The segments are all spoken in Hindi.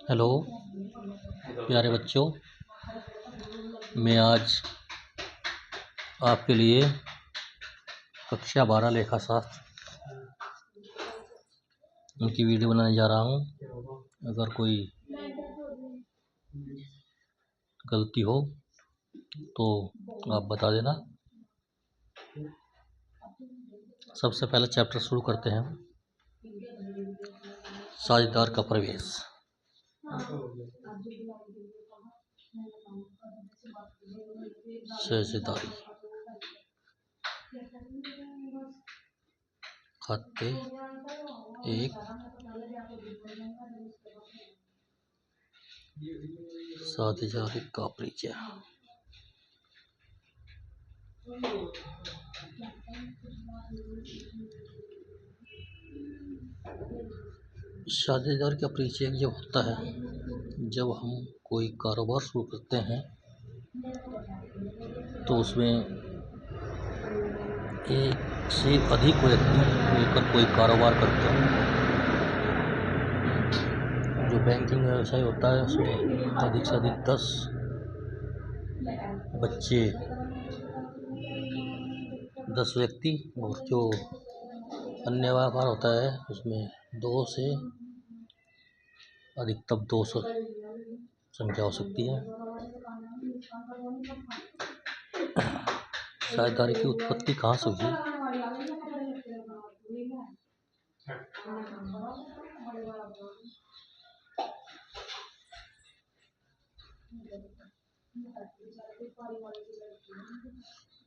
हेलो प्यारे बच्चों, मैं आज आपके लिए कक्षा 12 लेखा शास्त्र उनकी वीडियो बनाने जा रहा हूँ। अगर कोई गलती हो तो आप बता देना। सबसे पहले चैप्टर शुरू करते हैं। साझेदार का प्रवेश। साझेदारी खाते एक साझेदारी का परिचय। साझेदारी का परिचय जब होता है जब हम कोई कारोबार शुरू करते हैं तो उसमें एक से अधिक व्यक्ति मिलकर कोई कारोबार करते हैं। जो बैंकिंग व्यवसाय होता है उसमें अधिक से अधिक 10 बच्चे 10 व्यक्ति, और जो अन्य व्यापार होता है उसमें 2 से अधिकतम 200 संख्या हो सकती है। साझेदारी की उत्पत्ति कहाँ से हुई?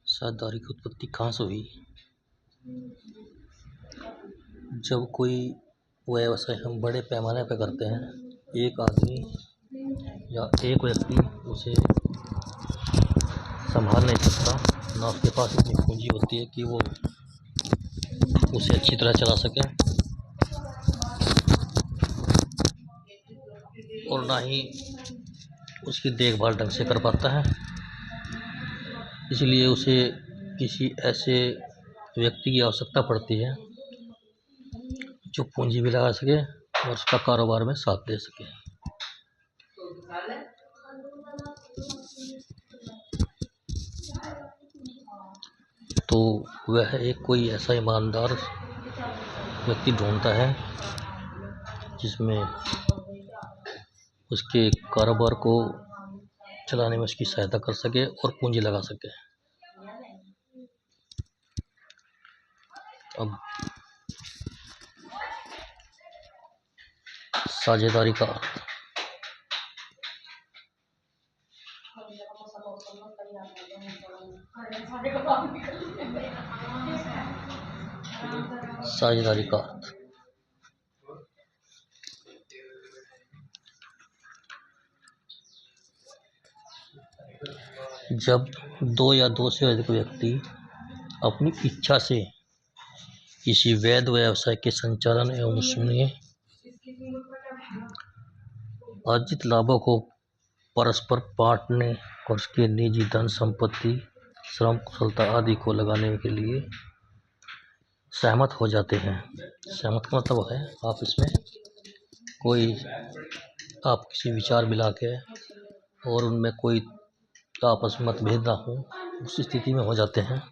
साझेदारी की उत्पत्ति कहाँ से हुई? जब कोई व्यवसाय हम बड़े पैमाने पर करते हैं, एक आदमी या एक व्यक्ति उसे संभाल नहीं सकता, ना उसके पास इतनी पूंजी होती है कि वो उसे अच्छी तरह चला सके, और ना ही उसकी देखभाल ढंग से कर पाता है। इसलिए उसे किसी ऐसे व्यक्ति की आवश्यकता पड़ती है जो पूंजी भी लगा सके और उसका कारोबार में साथ दे सके। तो वह एक कोई ऐसा ईमानदार व्यक्ति ढूंढता है जिसमें उसके कारोबार को चलाने में उसकी सहायता कर सके और पूंजी लगा सके। अब साझेदारी का अर्थ। साझेदारी का अर्थ जब 2 या 2 से अधिक व्यक्ति अपनी इच्छा से किसी वैध व्यवसाय के संचालन एवं उसमें अर्जित लाभों को परस्पर बांटने और उसके निजी धन संपत्ति, श्रम, कुशलता आदि को लगाने के लिए सहमत हो जाते हैं। सहमत का मतलब है आपस में कोई आप किसी विचार मिला के और उनमें कोई आपस में मतभेद ना हो, उस स्थिति में हो जाते हैं,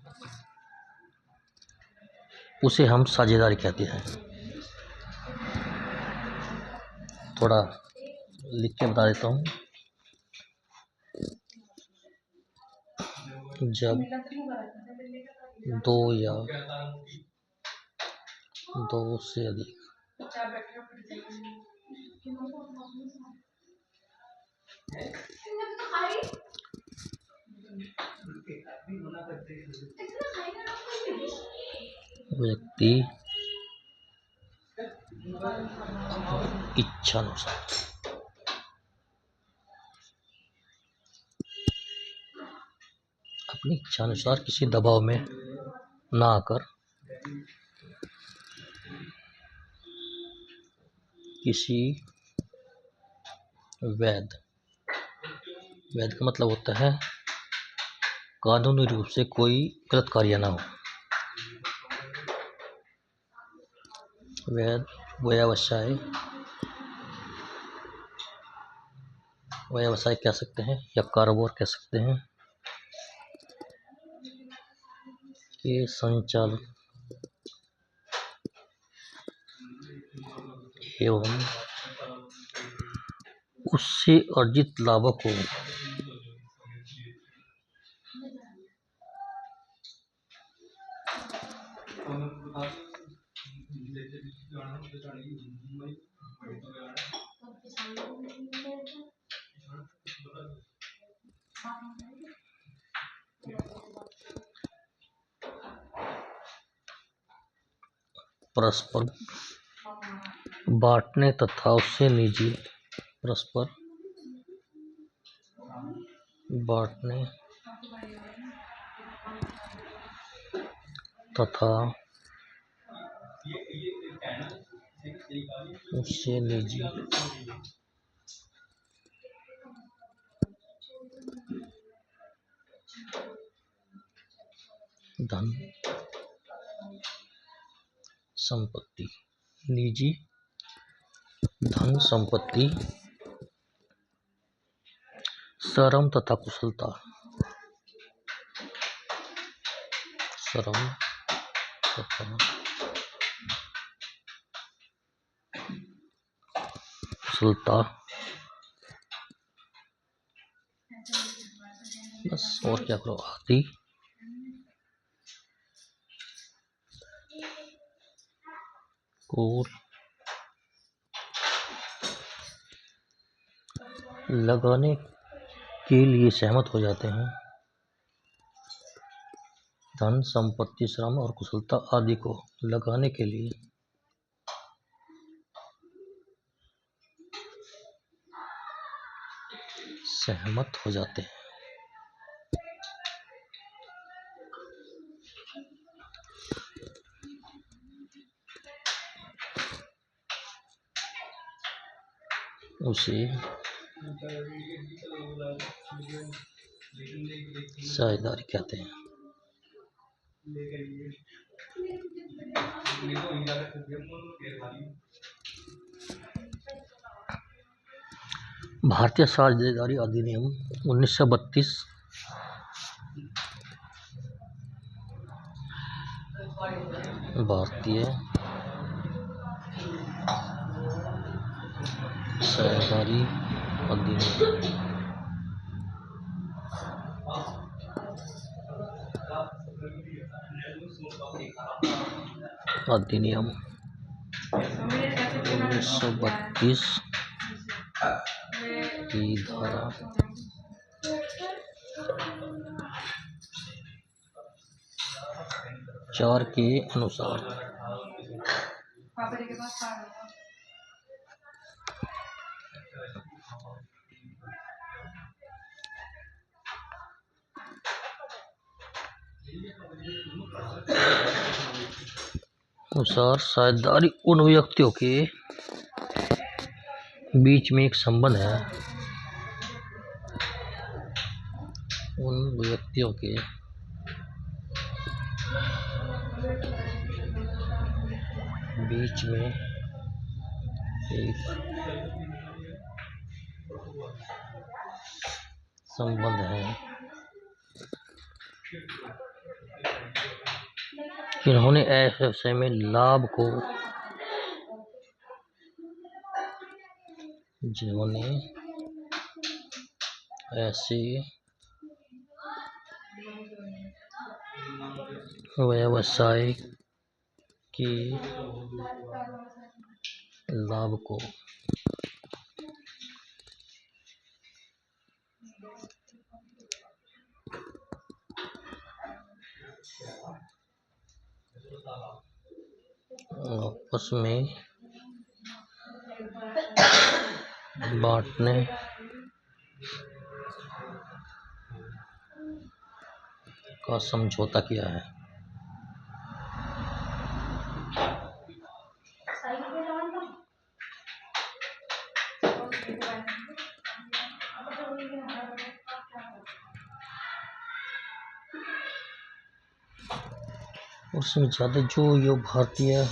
उसे हम साझेदारी कहते हैं। थोड़ा लिख के बता देता हूँ। जब 2 या 2 से अधिक व्यक्ति अपनी इच्छानुसार किसी दबाव में ना आकर किसी वैध का मतलब होता है कानूनी रूप से कोई गलत कार्य ना हो, वैध व्यवसाय व्यवसाय कह सकते हैं या कारोबार कह सकते हैं के संचालन एवं उससे अर्जित लाभों को परस्पर बांटने तथा उससे निजी परस्पर बांटने तथा उससे निजी धन संपत्ति निजी धन संपत्ति श्रम तथा कुशलता श्रम तथा कुशलता बस और क्या करो आदि को लगाने के लिए सहमत हो जाते हैं। धन संपत्ति श्रम और कुशलता आदि को लगाने के लिए सहमत हो जाते हैं। उसे साझेदारी कहते हैं। भारतीय साझेदारी अधिनियम 1932 भारतीय साझेदारी अधिनियम 1932 की धारा 4 के अनुसार साझेदारी उन व्यक्तियों के बीच में एक संबंध है उन व्यक्तियों के बीच में एक संबंध है इन्होंने ऐसे में लाभ को जिन्होंने ऐसे व्यवसाय के लाभ को आपस में बांटने का समझौता किया है। उसमें ज़्यादा जो ये भारतीय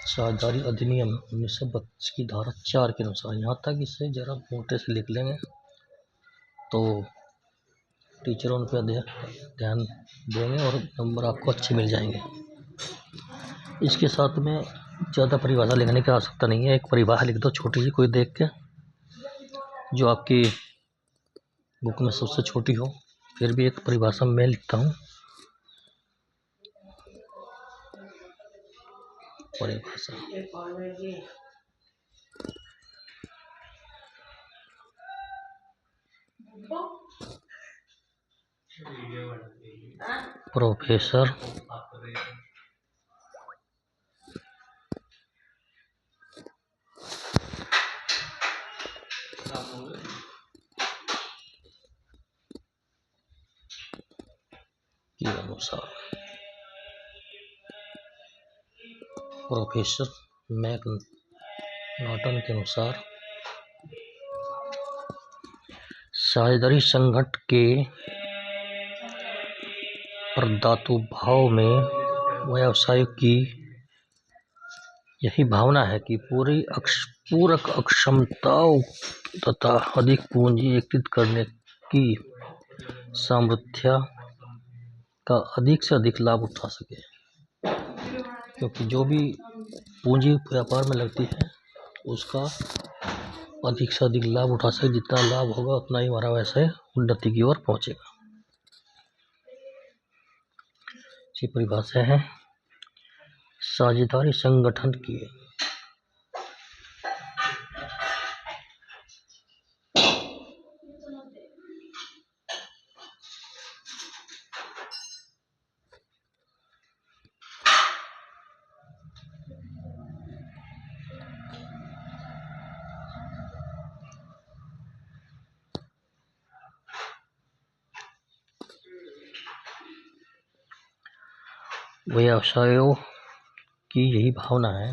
साझेदारी अधिनियम 1932 की धारा 4 के अनुसार, यहाँ तक इसे जरा मोटे से लिख लेंगे। तो टीचर उन पर ध्यान देंगे और नंबर आपको अच्छे मिल जाएंगे। इसके साथ में ज़्यादा परिभाषा लिखने की आवश्यकता नहीं है। एक परिभाषा लिख दो छोटी सी, कोई देख के, जो आपकी बुक में सबसे छोटी हो। फिर भी एक परिभाषा मैं लिखता हूँ। परिभाषा प्रोफेसर के अनुसार, प्रोफेसर मैकनॉटन के अनुसार साझेदारी संगठन के प्रधातु भाव में व्यवसाय की यही भावना है कि पूरक अक्षमताओं तथा अधिक पूंजी एकत्रित करने की सामर्थ्य का अधिक से अधिक लाभ उठा सके। क्योंकि जो भी पूंजी व्यापार में लगती है उसका अधिक से अधिक लाभ उठा सके। जितना लाभ होगा उतना ही हमारा व्यवसाय उन्नति की ओर पहुंचेगा। ये परिभाषा है साझेदारी संगठन की। व्यवसायों की यही भावना है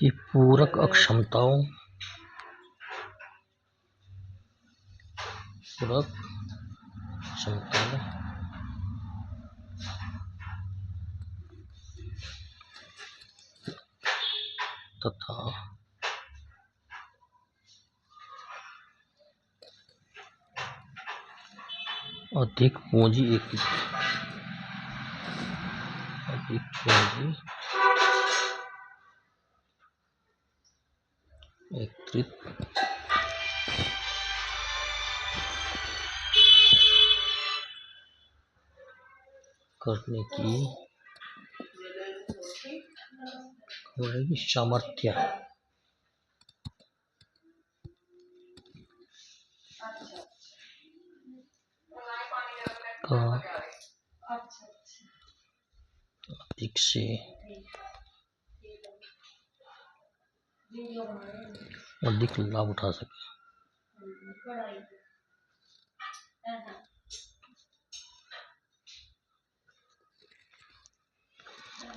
कि पूरक अक्षमताओं तथा अधिक पूंजी एकत्रित करने की सामर्थ्य का अधिक से अधिक लाभ उठा सके।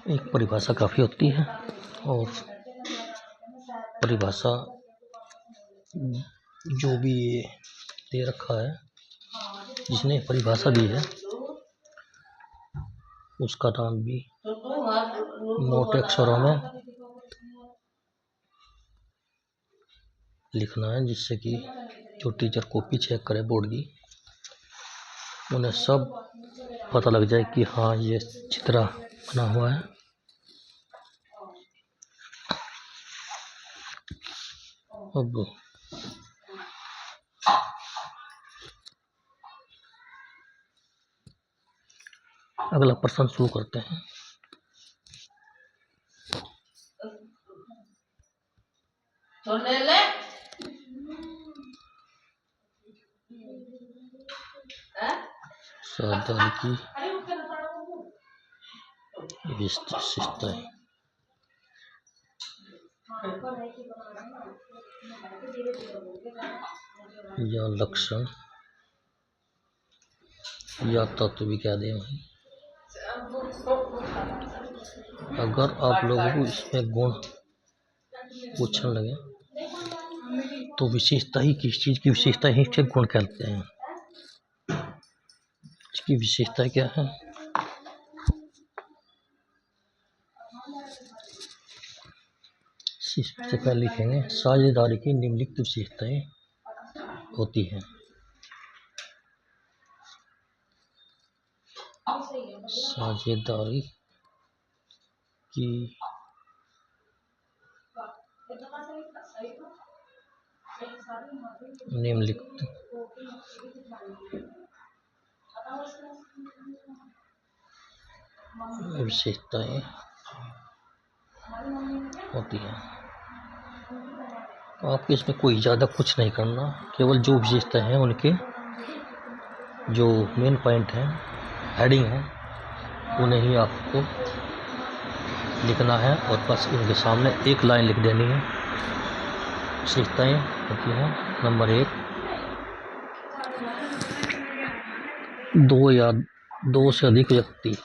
एक परिभाषा काफी होती है और परिभाषा जो भी दे रखा है, जिसने परिभाषा दी है, उसका नाम भी मोटे अक्षरों में लिखना है, जिससे कि जो टीचर कॉपी चेक करे बोर्ड की, उन्हें सब पता लग जाए कि हाँ ये चित्र बना हुआ है। अब अगला प्रश्न शुरू करते हैं। साझेदारी की विशिष्टताएं या लक्षण या तत्व भी क्या दें भाई। अगर आप लोगों को इसमें गुण पूछने लगे तो विशेषता ही किस चीज़ की विशेषता ही इसके गुण कहते हैं। इसकी विशेषता क्या है? सबसे पहले लिखेंगे साझेदारी की निम्नलिखित विशेषताएं होती हैं। साझेदारी की निम्नलिखित विशेषताएं होती हैं। आपको इसमें कोई ज़्यादा कुछ नहीं करना, केवल जो विशेषता हैं उनके जो मेन पॉइंट हैं, हेडिंग है, उन्हें ही आपको लिखना है और बस इनके सामने एक लाइन लिख देनी है। विशेषताएं होती हैं नंबर 1, दो या दो से अधिक व्यक्ति।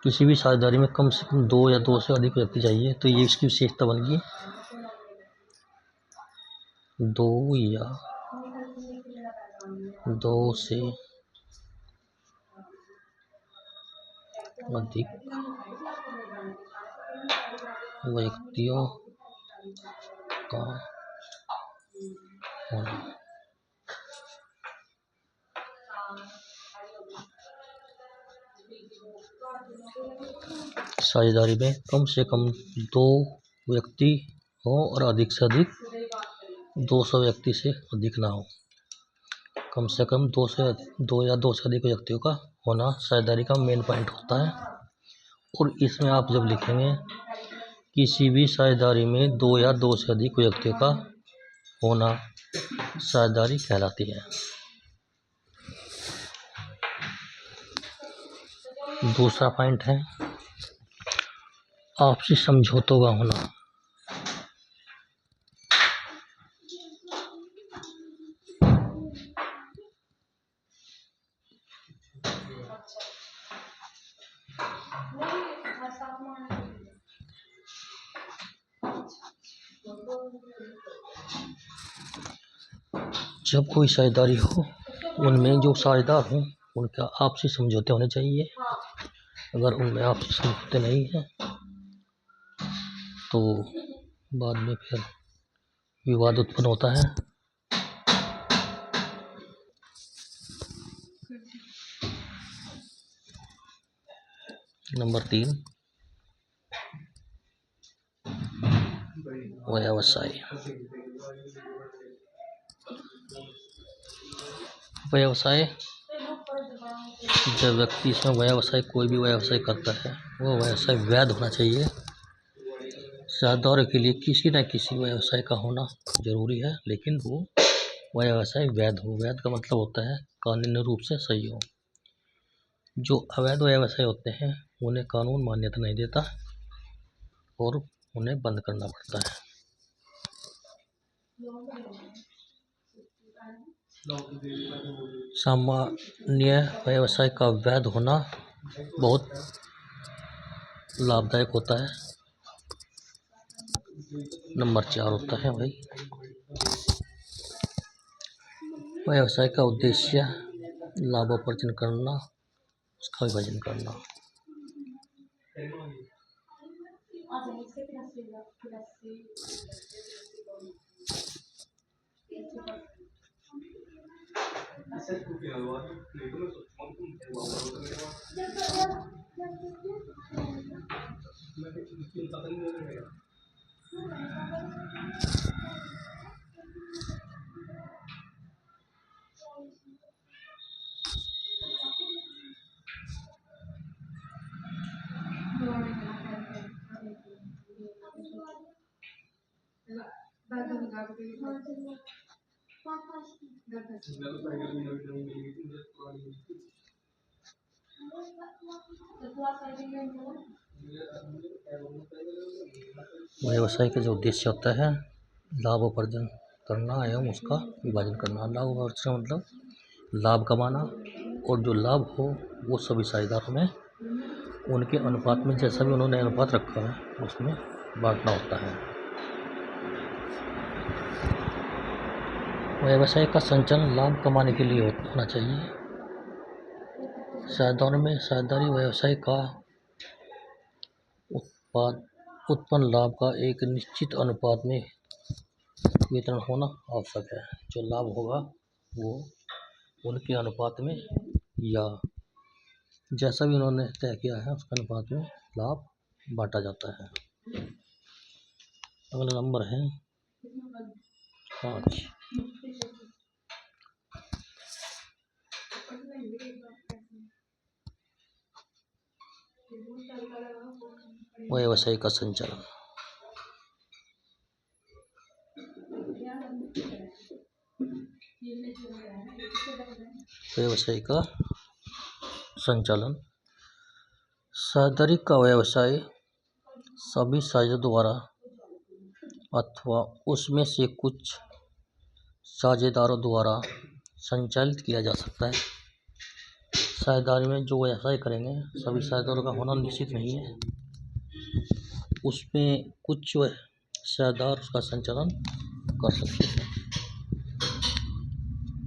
किसी भी साझेदारी में कम से कम 2 या 2 से अधिक व्यक्ति चाहिए, तो ये इसकी विशेषता बन गई 2 या 2 से अधिक व्यक्तियों का होना। साझेदारी में कम से कम 2 व्यक्ति हो और अधिक से अधिक 200 व्यक्ति से अधिक ना हो। कम से कम 2 या 2 से अधिक व्यक्तियों का होना साझेदारी का मेन पॉइंट होता है। और इसमें आप जब लिखेंगे किसी भी साझेदारी में 2 या 2 से अधिक व्यक्तियों का होना साझेदारी कहलाती है। दूसरा पॉइंट है आपसी समझौतों का होना। जब कोई साझेदारी हो, उनमें जो साझेदार हों उनका आपसी समझौते होने चाहिए। अगर उनमें आपसी समझौते नहीं हैं तो बाद में फिर विवाद उत्पन्न होता है। नंबर 3, व्यवसाय। व्यवसाय जब व्यक्ति इसमें व्यवसाय कोई भी व्यवसाय करता है वो व्यवसाय वैध होना चाहिए। साझेदारी के लिए किसी न किसी व्यवसाय का होना जरूरी है, लेकिन वो व्यवसाय वैध हो। वैध का मतलब होता है कानूनी रूप से सही हो। जो अवैध व्यवसाय होते हैं उन्हें कानून मान्यता नहीं देता और उन्हें बंद करना पड़ता है। सामान्य व्यवसाय का वैध होना बहुत लाभदायक होता है। नंबर 4 होता है भाई व्यवसाय का उद्देश्य लाभोपार्जन करना, उसका विभाजन करना। व्यवसाय का जो उद्देश्य होता है लाभोपार्जन करना एवं उसका विभाजन करना। लाभोपार्जन मतलब लाभ कमाना, और जो लाभ हो वो सभी साझेदारों में उनके अनुपात में, जैसा भी उन्होंने अनुपात रखा है उसमें बांटना होता है। व्यवसाय का संचालन लाभ कमाने के लिए होना चाहिए। साझेदारी व्यवसाय का उत्पन्न लाभ का एक निश्चित अनुपात में वितरण होना आवश्यक है। जो लाभ होगा वो उनके अनुपात में या जैसा भी उन्होंने तय किया है उसके अनुपात में लाभ बांटा जाता है। अगला नंबर है 5। व्यवसाय का संचालन। व्यवसाय का संचालन साझेदारी का व्यवसाय सभी साझेदारों द्वारा अथवा उसमें से कुछ साझेदारों द्वारा संचालित किया जा सकता है। साझेदारी में जो व्यवसाय करेंगे सभी साझेदारों का होना निश्चित नहीं है, उसमें कुछ साझेदार उसका संचालन कर सकते हैं।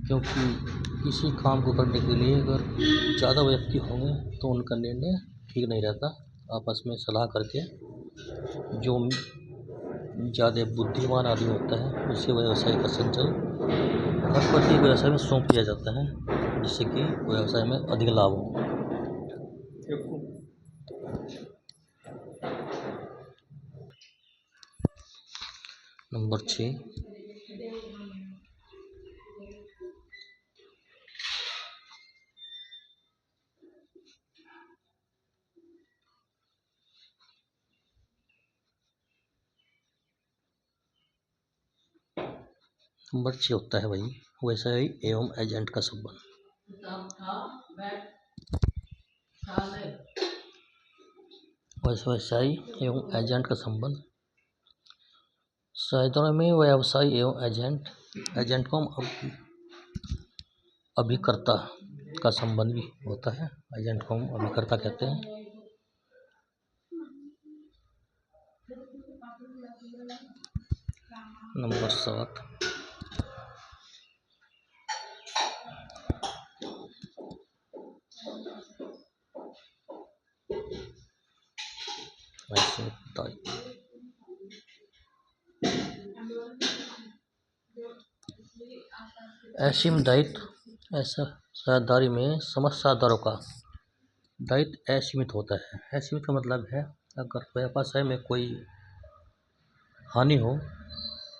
क्योंकि किसी काम को करने के लिए अगर ज़्यादा व्यक्ति होंगे तो उनका निर्णय ठीक नहीं रहता। आपस में सलाह करके जो ज़्यादा बुद्धिमान आदमी होता है उसे व्यवसाय का संचालन हर प्रत्येक व्यवसाय में सौंप दिया जाता है, जिससे कि व्यवसाय में अधिक लाभ हो। नंबर 6 होता है भाई व्यवसायी एवं एजेंट का संबंध। व्यवसायी एवं एजेंट का संबंध साझेदारों में व्यवसायी एवं एजेंट को हम अभिकर्ता का संबंध भी होता है। एजेंट को हम अभिकर्ता कहते हैं। नंबर 7 असीम दायित्व। ऐसा साझेदारी में समस्त साझेदारों का दायित्व असीमित होता है। असीमित का मतलब है अगर व्यवसाय में कोई हानि हो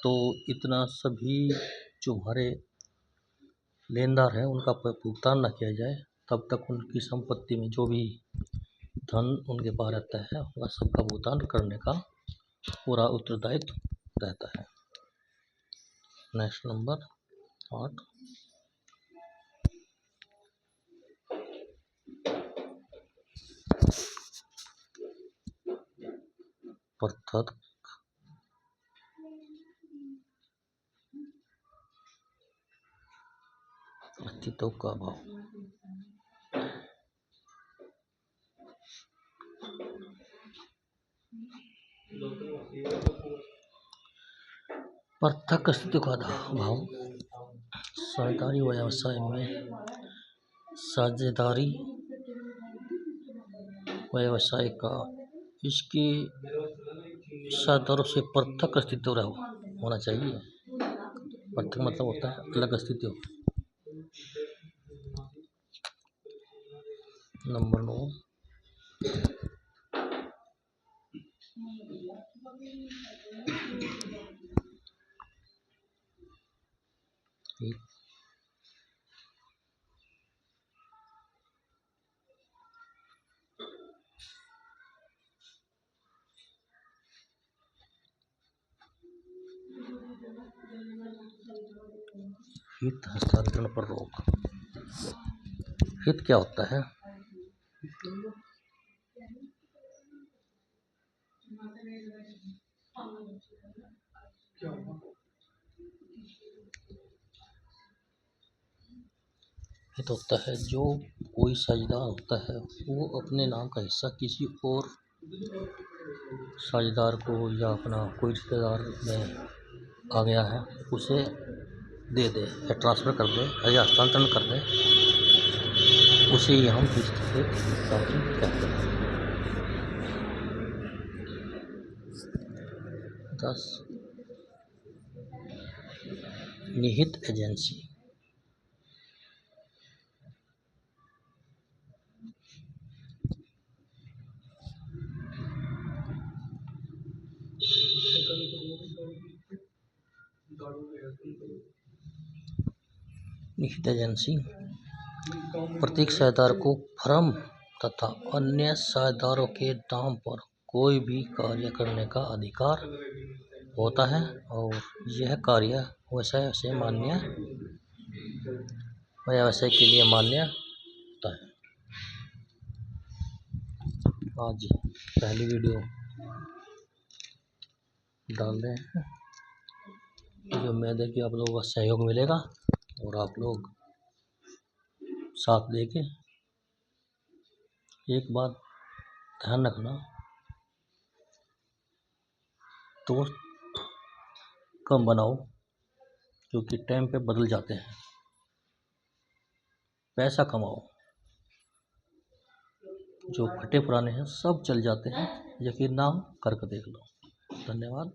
तो इतना सभी जो हमारे लेनदार हैं उनका भुगतान न किया जाए तब तक उनकी संपत्ति में जो भी धन उनके पास रहता है वह सबका भुगतान करने का पूरा उत्तरदायित्व रहता है। नेक्स्ट नंबर 8 पृथक अस्तित्व का अभाव। पृथक अस्तित्व का अभाव साझेदारी व्यवसाय में साझेदारी व्यवसाय का इसके साझेदारों से पृथक अस्तित्व होना चाहिए। पृथक मतलब होता है अलग अस्तित्व। नंबर 9 हित हस्तांतरण पर रोक। हित क्या होता है? हित होता है जो कोई साझेदार होता है वो अपने नाम का हिस्सा किसी और साझेदार को या अपना कोई रिश्तेदार में आ गया है उसे दे दे या ट्रांसफ़र कर दे या हस्तांतरण कर दे, उसे ही हम किस्त से राशि कहते हैं। 10 निहित एजेंसी। निहित एजेंसी प्रत्येक साझेदार को फर्म तथा अन्य साझेदारों के नाम पर कोई भी कार्य करने का अधिकार होता है और यह कार्य व्यवसाय के लिए मान्य होता है। आज पहली वीडियो डाल रहे हैं, मुझे उम्मीद है कि आप लोगों का सहयोग मिलेगा और आप लोग साथ देके। एक बात ध्यान रखना, दोस्त कम बनाओ क्योंकि टाइम पे बदल जाते हैं। पैसा कमाओ, जो फटे पुराने हैं सब चल जाते हैं, यकीन ना हो करके देख लो। धन्यवाद।